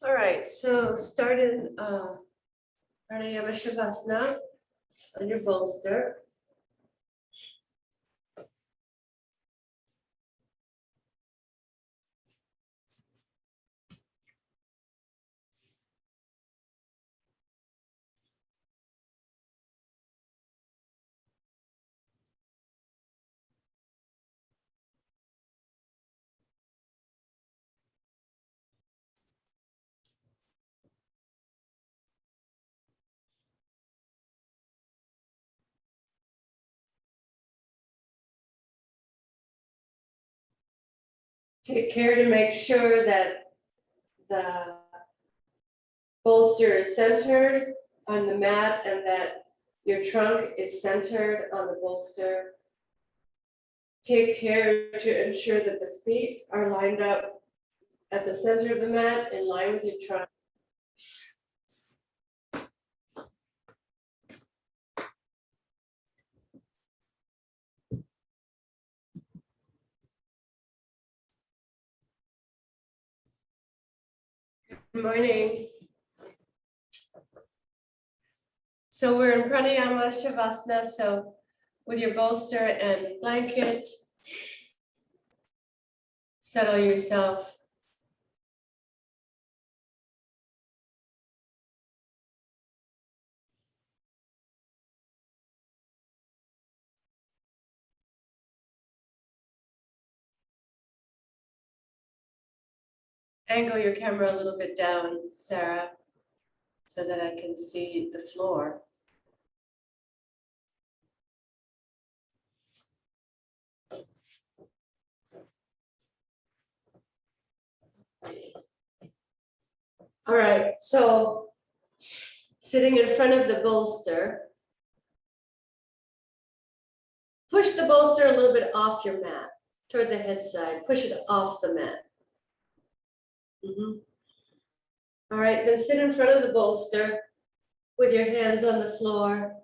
All right, so start in Prānāyāma Shavasana on your bolster. Take care to make sure that the bolster is centered on the mat and that your trunk is centered on the bolster. Take care to ensure that the feet are lined up at the center of the mat in line with your trunk. Good morning. So we're in Prānāyāma Shavasana, so with your bolster and blanket, settle yourself. Angle your camera a little bit down, Sarah, so that I can see the floor. All right, so sitting in front of the bolster, push the bolster a little bit off your mat, toward the head side, push it off the mat. All right, then sit in front of the bolster with your hands on the floor.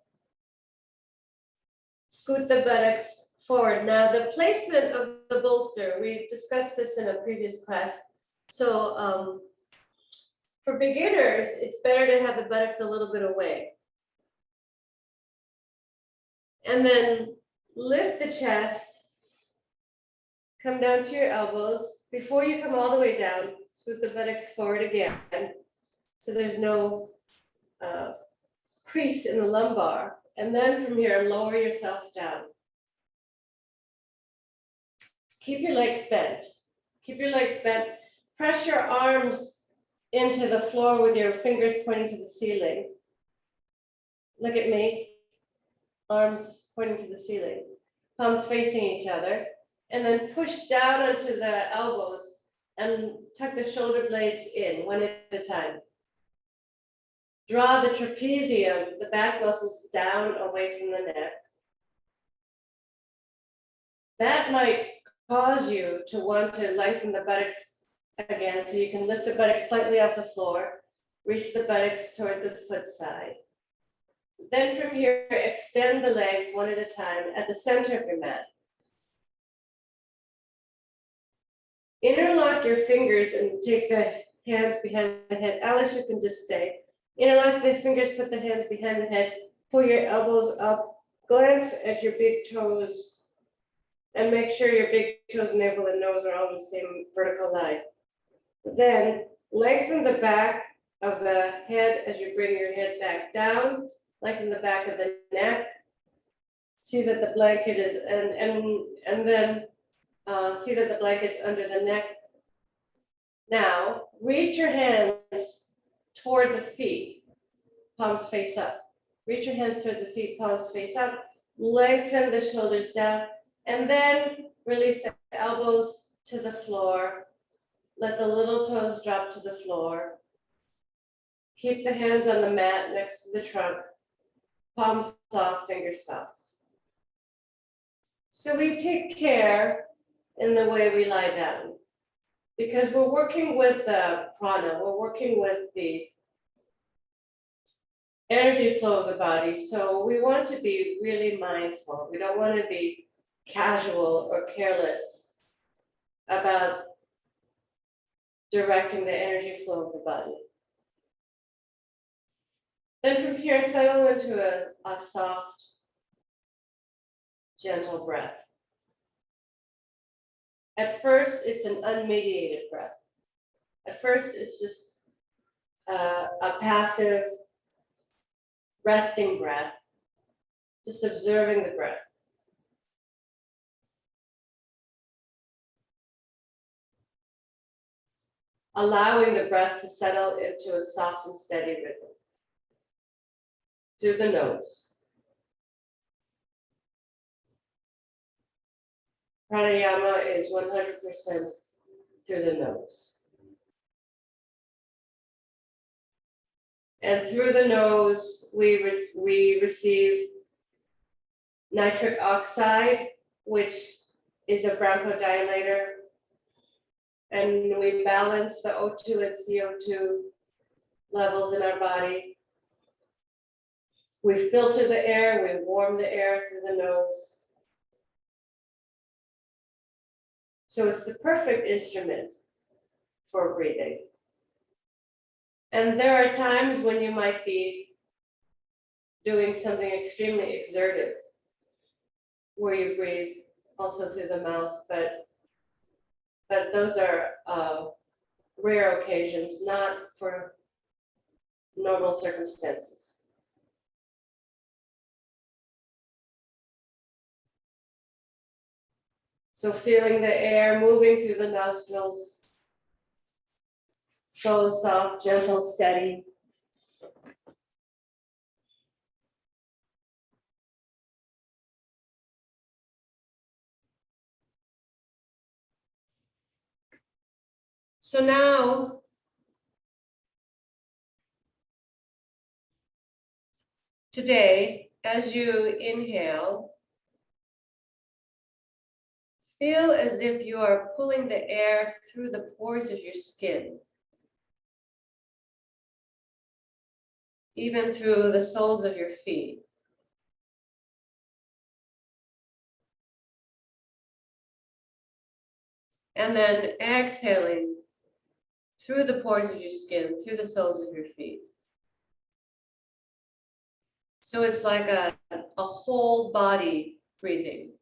Scoot the buttocks forward. Now the placement of the bolster, we discussed this in a previous class. So for beginners, it's better to have the buttocks a little bit away. And then lift the chest, come down to your elbows. Before you come all the way down, scoot the buttocks forward again. So there's no crease in the lumbar. And then from here, lower yourself down. Keep your legs bent. Keep your legs bent. Press your arms into the floor with your fingers pointing to the ceiling. Look at me. Arms pointing to the ceiling. Palms facing each other. And then push down onto the elbows and tuck the shoulder blades in one at a time. Draw the trapezium, the back muscles, down away from the neck. That might cause you to want to lengthen the buttocks again, so you can lift the buttocks slightly off the floor, reach the buttocks toward the foot side. Then from here, extend the legs one at a time at the center of your mat. Interlock your fingers and take the hands behind the head. Alice, you can just stay. Interlock the fingers, put the hands behind the head, pull your elbows up, glance at your big toes, and make sure your big toes, navel, and nose are all in the same vertical line. Then lengthen the back of the head as you bring your head back down, lengthen the back of the neck. See that the blanket is, and then see that the blanket's under the neck. Now, reach your hands toward the feet, palms face up. Reach your hands toward the feet, palms face up. Lengthen the shoulders down, and then release the elbows to the floor. Let the little toes drop to the floor. Keep the hands on the mat next to the trunk. Palms soft, fingers soft. So we take care in the way we lie down, because we're working with the prana, we're working with the energy flow of the body. So we want to be really mindful. We don't want to be casual or careless about directing the energy flow of the body. Then from here, settle into a soft, gentle breath. At first, it's an unmediated breath. At first, it's just a passive, resting breath, just observing the breath. Allowing the breath to settle into a soft and steady rhythm through the nose. Pranayama is 100% through the nose. And through the nose, we receive nitric oxide, which is a bronchodilator. And we balance the O2 and CO2 levels in our body. We filter the air, we warm the air through the nose. So it's the perfect instrument for breathing. And there are times when you might be doing something extremely exertive, where you breathe also through the mouth, but those are rare occasions, not for normal circumstances. So feeling the air moving through the nostrils, slow, soft, gentle, steady. So now, today, as you inhale, feel as if you are pulling the air through the pores of your skin, even through the soles of your feet. And then exhaling through the pores of your skin, through the soles of your feet. So it's like a whole body breathing.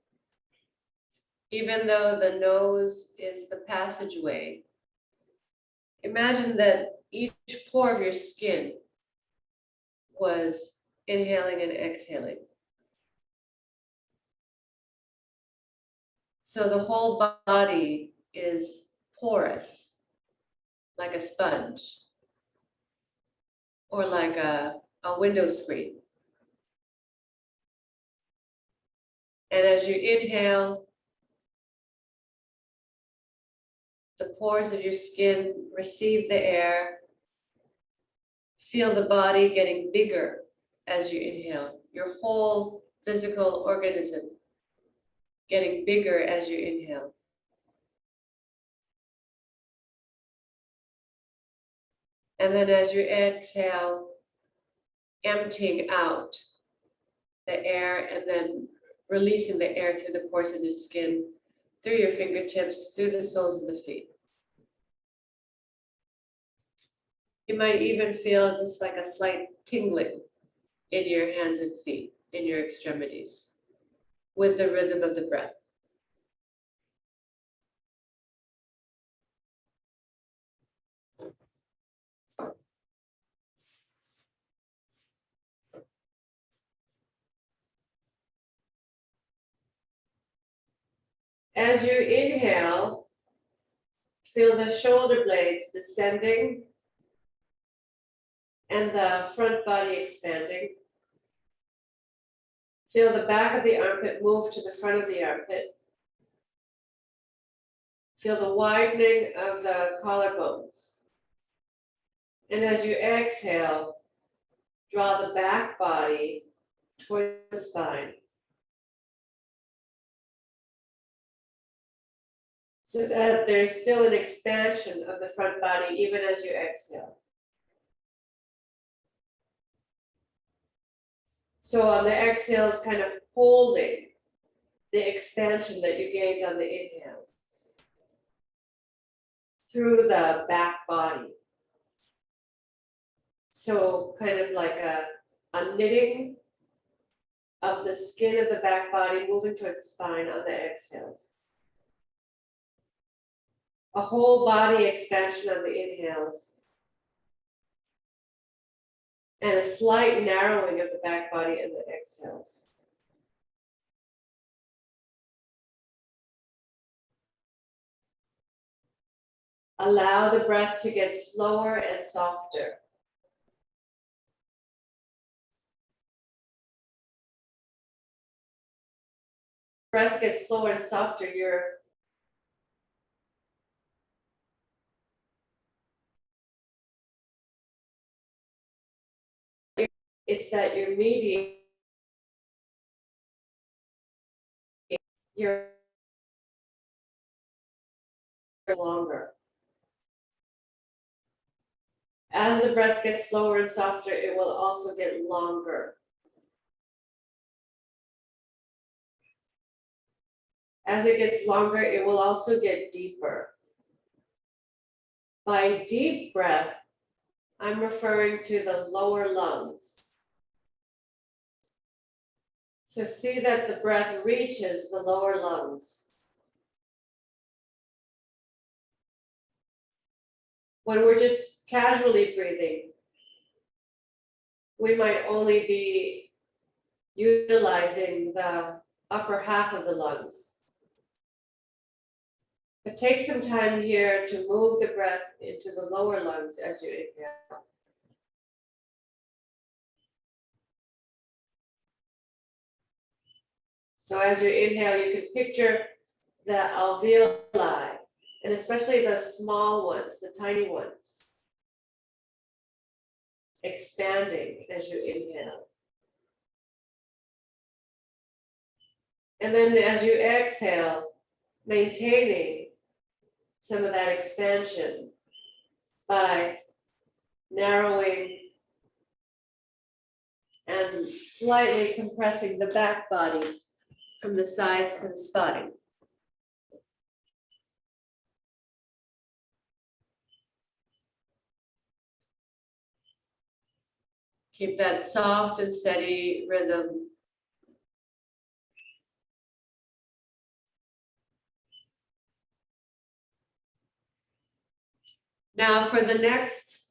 Even though the nose is the passageway, imagine that each pore of your skin was inhaling and exhaling. So the whole body is porous, like a sponge, or like a window screen. And as you inhale, the pores of your skin receive the air. Feel the body getting bigger as you inhale. Your whole physical organism getting bigger as you inhale. And then as you exhale, emptying out the air and then releasing the air through the pores of your skin, through your fingertips, through the soles of the feet. You might even feel just like a slight tingling in your hands and feet, in your extremities, with the rhythm of the breath. As you inhale, feel the shoulder blades descending and the front body expanding. Feel the back of the armpit move to the front of the armpit. Feel the widening of the collarbones. And as you exhale, draw the back body toward the spine. So that there's still an expansion of the front body even as you exhale. So on the exhale is kind of holding the expansion that you gained on the inhales. through the back body. So kind of like a knitting of the skin of the back body moving toward the spine on the exhales. A whole body expansion on the inhales. And a slight narrowing of the back body in the exhales. Allow the breath to get slower and softer. Breath gets slower and softer, it's that you're mediating, you're longer. As the breath gets slower and softer, it will also get longer. As it gets longer, it will also get deeper. By deep breath, I'm referring to the lower lungs. So see that the breath reaches the lower lungs. When we're just casually breathing, we might only be utilizing the upper half of the lungs. But take some time here to move the breath into the lower lungs as you inhale. So as you inhale, you can picture the alveoli, and especially the small ones, the tiny ones, expanding as you inhale. And then as you exhale, maintaining some of that expansion by narrowing and slightly compressing the back body from the sides to the spine. Keep that soft and steady rhythm. Now for the next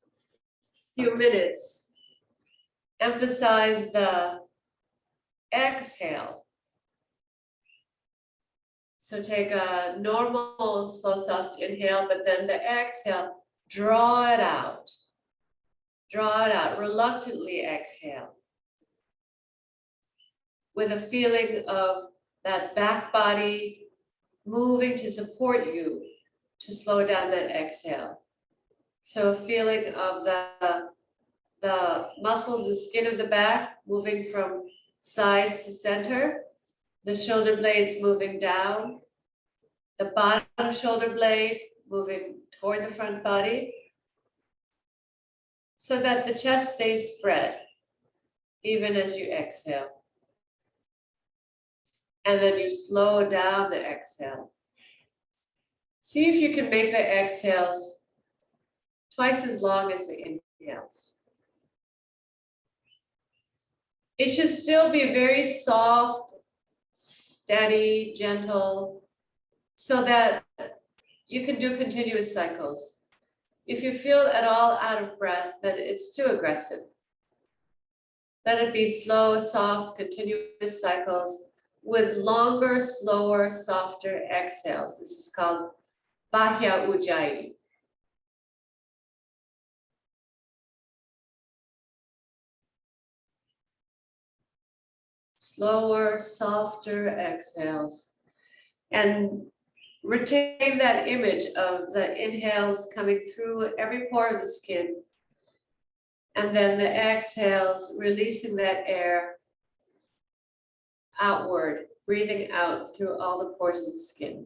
few minutes, emphasize the exhale. So take a normal, slow, soft inhale, but then the exhale, draw it out. Draw it out, reluctantly exhale. With a feeling of that back body moving to support you to slow down that exhale. So a feeling of the muscles, the skin of the back moving from sides to center, the shoulder blades moving down, the bottom shoulder blade moving toward the front body, so that the chest stays spread, even as you exhale. And then you slow down the exhale. See if you can make the exhales twice as long as the inhales. It should still be very soft, steady, gentle, so that you can do continuous cycles. If you feel at all out of breath, then it's too aggressive. Let it be slow, soft, continuous cycles with longer, slower, softer exhales. This is called Bahya Ujjayi. Slower, softer exhales. And retain that image of the inhales coming through every pore of the skin. And then the exhales, releasing that air outward, breathing out through all the pores of the skin.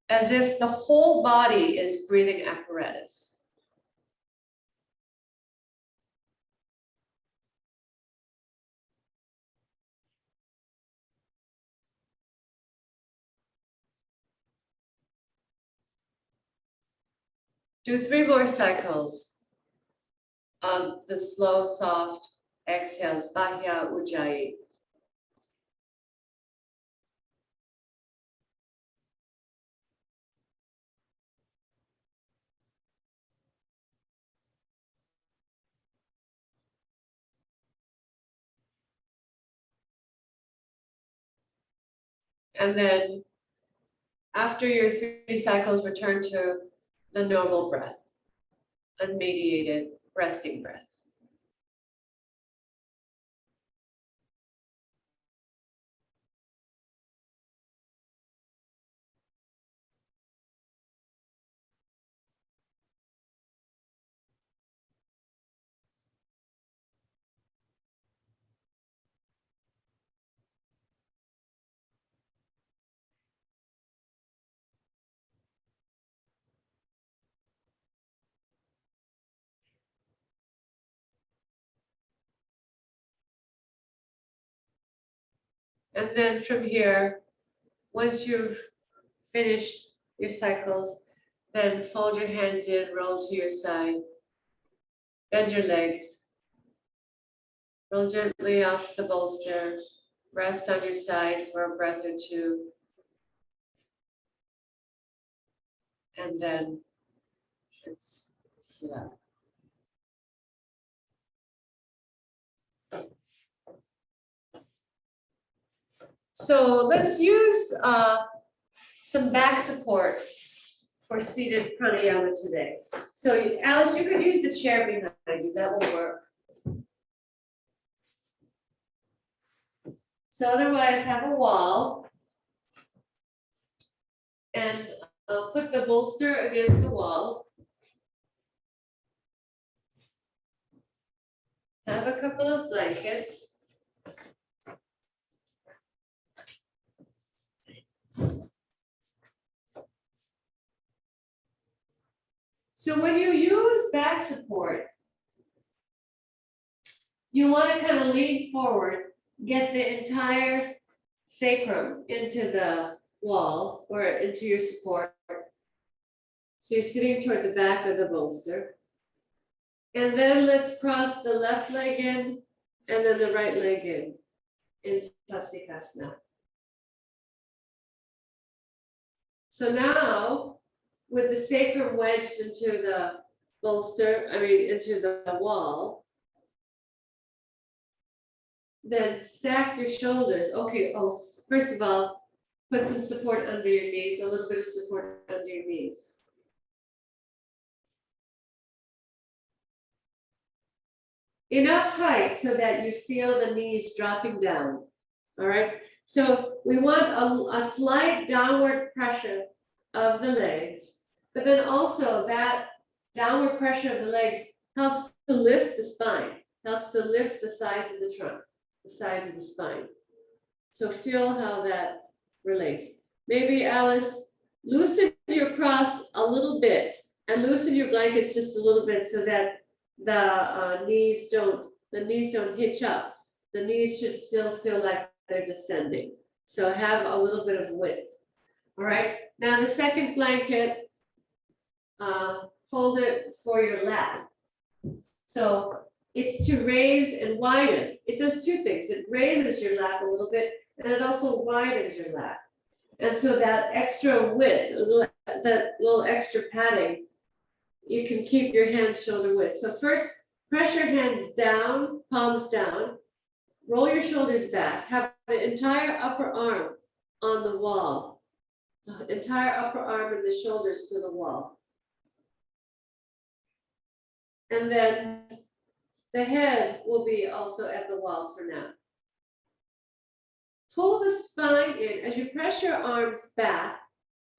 As if the whole body is breathing apparatus. Do 3 more cycles of the slow, soft exhales, Bahya Ujjayi. And then after your 3 cycles, return to the normal breath, unmediated resting breath. And then from here, once you've finished your cycles, then fold your hands in, roll to your side, bend your legs, roll gently off the bolster, rest on your side for a breath or 2, and then let's sit up. So let's use some back support for seated pranayama today. So Alice, you could use the chair behind you, that will work. So otherwise have a wall and put the bolster against the wall. Have a couple of blankets. So when you use back support, you want to kind of lean forward, get the entire sacrum into the wall or into your support. So you're sitting toward the back of the bolster. And then let's cross the left leg in and then the right leg in Satsikasana. So now, with the sacrum wedged into the bolster, into the wall, then stack your shoulders. Okay, first of all, put some support under your knees, a little bit of support under your knees. Enough height so that you feel the knees dropping down, all right? So we want a slight downward pressure of the legs, but then also that downward pressure of the legs helps to lift the spine, helps to lift the sides of the trunk, the sides of the spine. So feel how that relates. Maybe Alice, loosen your cross a little bit and loosen your blankets just a little bit so that the knees don't hitch up. The knees should still feel like they're descending. So have a little bit of width. All right. Now the second blanket, fold it for your lap. So it's to raise and widen. It does 2 things. It raises your lap a little bit, and it also widens your lap. And so that extra width, that little extra padding, you can keep your hands shoulder width. So first, press your hands down, palms down, roll your shoulders back, have the entire upper arm on the wall, the entire upper arm and the shoulders to the wall. And then the head will be also at the wall for now. Pull the spine in as you press your arms back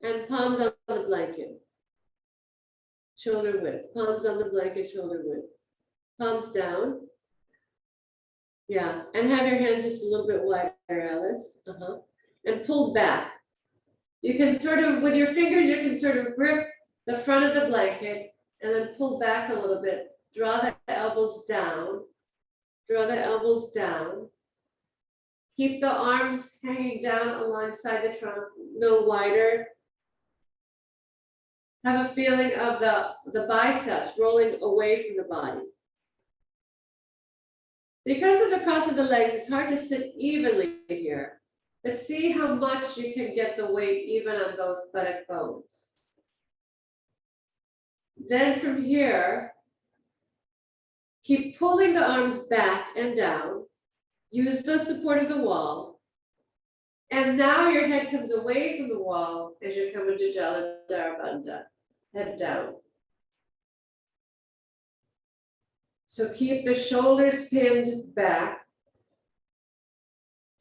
and palms on the blanket. Shoulder width, palms on the blanket, shoulder width. Palms down. Yeah, and have your hands just a little bit wider, Alice. And pull back. You can sort of, with your fingers, you can sort of grip the front of the blanket and then pull back a little bit. Draw the elbows down. Draw the elbows down. Keep the arms hanging down alongside the trunk, no wider. Have a feeling of the biceps rolling away from the body. Because of the cross of the legs, it's hard to sit evenly here, but see how much you can get the weight even on both buttock bones. Then from here, keep pulling the arms back and down. Use the support of the wall. And now your head comes away from the wall as you're coming to Jalandhara, head down. So keep the shoulders pinned back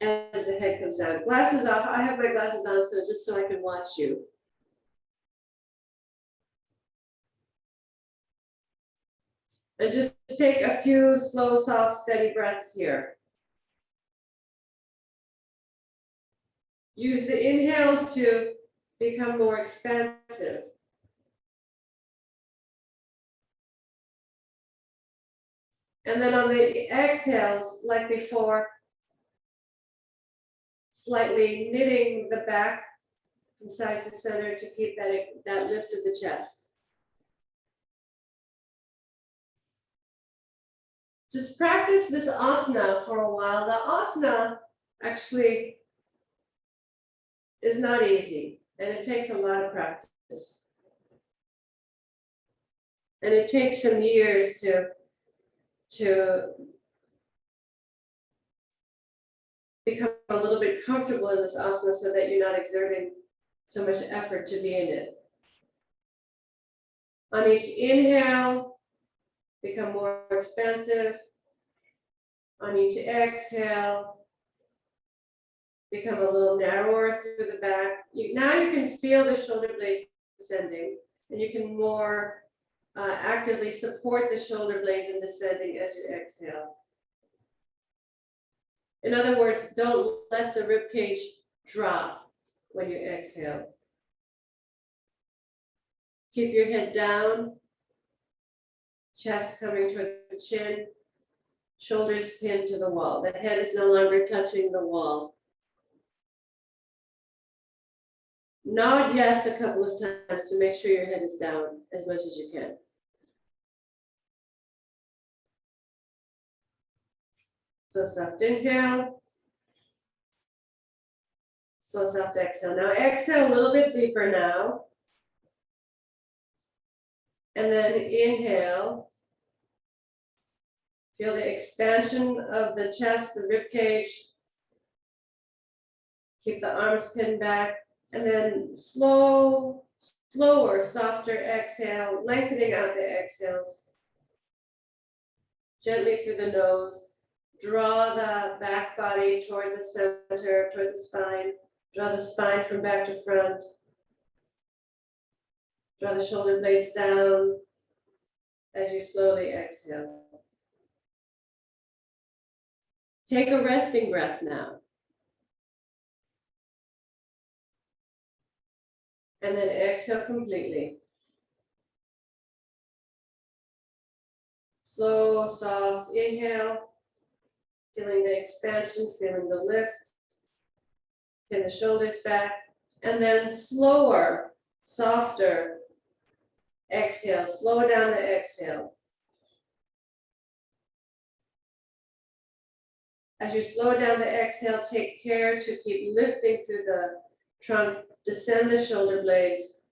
as the head comes down. Glasses off. I have my glasses on so just so I can watch you. And just take a few slow, soft, steady breaths here. Use the inhales to become more expansive. And then on the exhales, like before, slightly knitting the back from side to center to keep that lift of the chest. Just practice this asana for a while. The asana actually is not easy, and it takes a lot of practice. And it takes some years to become a little bit comfortable in this asana so that you're not exerting so much effort to be in it. On each inhale, become more expansive. On each exhale, become a little narrower through the back. Now you can feel the shoulder blades descending, and you can more actively support the shoulder blades in descending as you exhale. In other words, don't let the rib cage drop when you exhale. Keep your head down, chest coming toward the chin, shoulders pinned to the wall. The head is no longer touching the wall. Nod yes a couple of times to make sure your head is down as much as you can. So soft inhale. Slow soft exhale. Now exhale a little bit deeper now. And then inhale. Feel the expansion of the chest, the rib cage. Keep the arms pinned back. And then slower, softer exhale, lengthening out the exhales. Gently through the nose. Draw the back body toward the center, toward the spine. Draw the spine from back to front. Draw the shoulder blades down as you slowly exhale. Take a resting breath now. And then exhale completely. Slow, soft inhale. Feeling the expansion, feeling the lift. Pin the shoulders back. And then slower, softer exhale. Slow down the exhale. As you slow down the exhale, take care to keep lifting through the trunk. Descend the shoulder blades.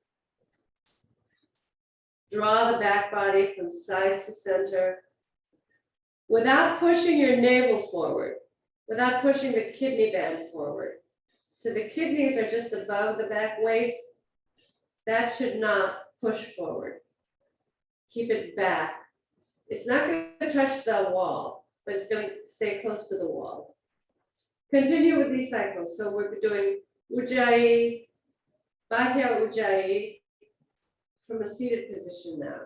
Draw the back body from sides to center. Without pushing your navel forward, without pushing the kidney band forward. So the kidneys are just above the back waist. That should not push forward. Keep it back. It's not going to touch the wall, but it's going to stay close to the wall. Continue with these cycles. So we're doing Ujjayi, Bahya Ujjayi from a seated position now.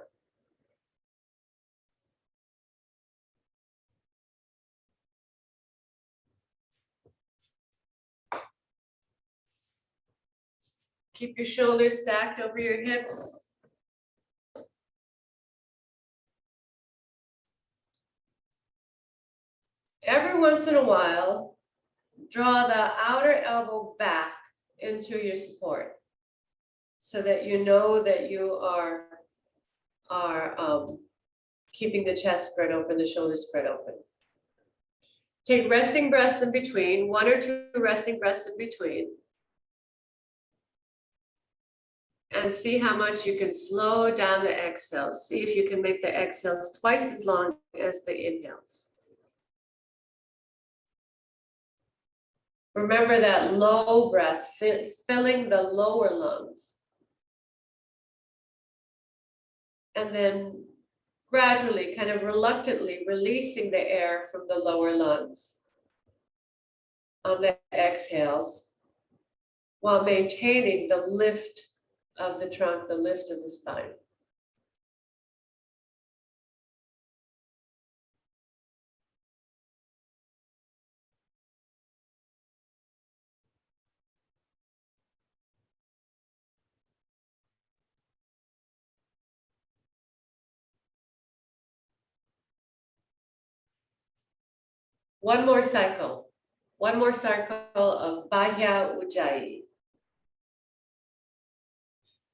Keep your shoulders stacked over your hips. Every once in a while, draw the outer elbow back into your support. so that you know that you are keeping the chest spread open, the shoulders spread open. Take resting breaths in between, 1 or 2 resting breaths in between. And see how much you can slow down the exhales. See if you can make the exhales twice as long as the inhales. Remember that low breath, filling the lower lungs. And then gradually, kind of reluctantly releasing the air from the lower lungs on the exhales, while maintaining the lift of the trunk, the lift of the spine. One more cycle of Bahya Ujjayi.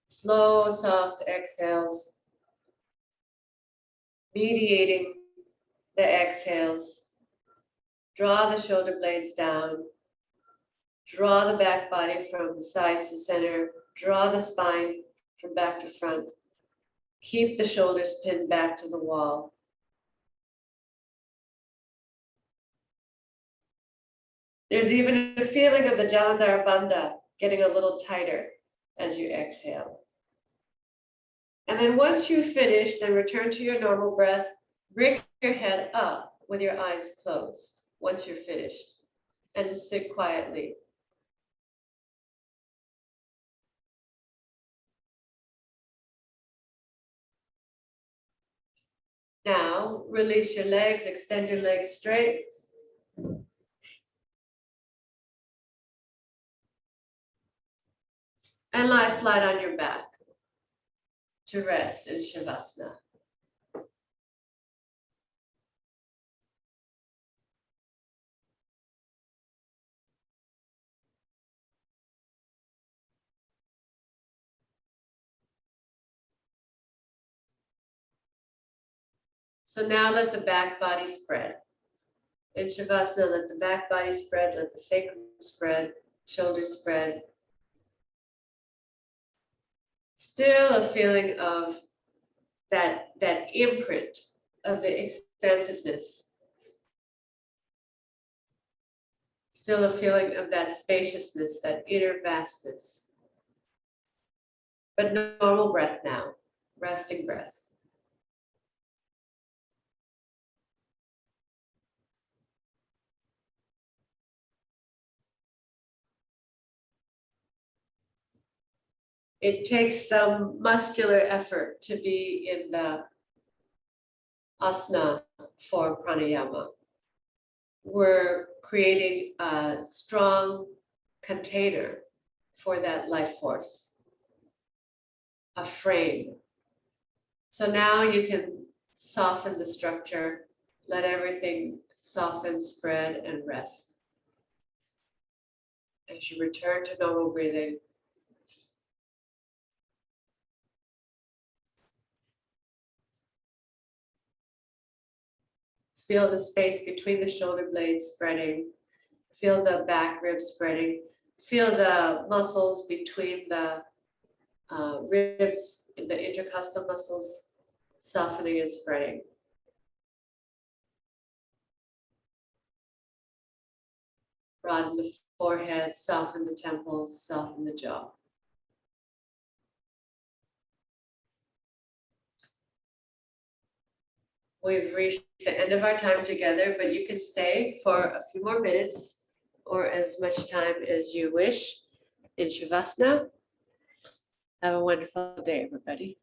Slow, soft exhales, mediating the exhales. Draw the shoulder blades down. Draw the back body from sides to center. Draw the spine from back to front. Keep the shoulders pinned back to the wall. There's even a feeling of the Jalandhara Bandha getting a little tighter as you exhale. And then once you finish, then return to your normal breath. Bring your head up with your eyes closed once you're finished. And just sit quietly. Now, release your legs, extend your legs straight. And lie flat on your back to rest in Shavasana. So now let the back body spread. In Shavasana, let the back body spread, let the sacrum spread, shoulders spread. Still a feeling of that imprint of the expansiveness. Still a feeling of that spaciousness, that inner vastness. But normal breath now, resting breath. It takes some muscular effort to be in the asana for pranayama. We're creating a strong container for that life force, a frame. So now you can soften the structure, let everything soften, spread, and rest. As you return to normal breathing, feel the space between the shoulder blades spreading. Feel the back ribs spreading. Feel the muscles between the ribs, the intercostal muscles softening and spreading. Broaden the forehead, soften the temples, soften the jaw. We've reached the end of our time together, but you can stay for a few more minutes or as much time as you wish in Shavasana. Have a wonderful day, everybody.